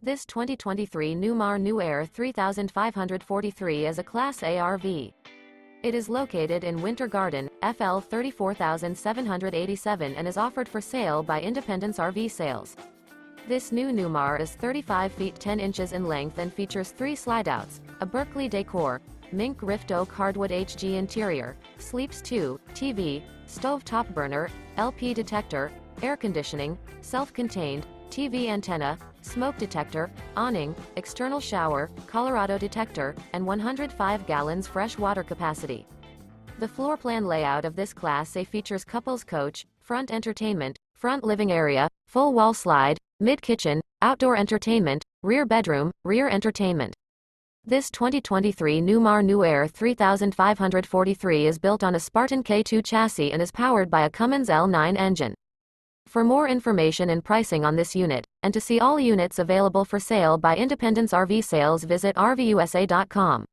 This 2023 Newmar New Aire 3543 is a Class A RV. It is located in Winter Garden, FL 34787 and is offered for sale by Independence RV Sales. This new Newmar is 35 feet 10 inches in length and features 3 slideouts, a Berkley Decor, Mink Rift Oak Hardwood-HG interior, Sleeps 2, TV, stove top burner, LP detector, air conditioning, self-contained, TV antenna, smoke detector, awning, external shower, Colorado detector, and 105 gallons fresh water capacity. The floor plan layout of this Class A features couples coach, front entertainment, front living area, full wall slide, mid-kitchen, outdoor entertainment, rear bedroom, rear entertainment. This 2023 Newmar New Aire 3543 is built on a Spartan K2 chassis and is powered by a Cummins L9 engine. For more information and pricing on this unit, and to see all units available for sale by Independence RV Sales, visit RVUSA.com.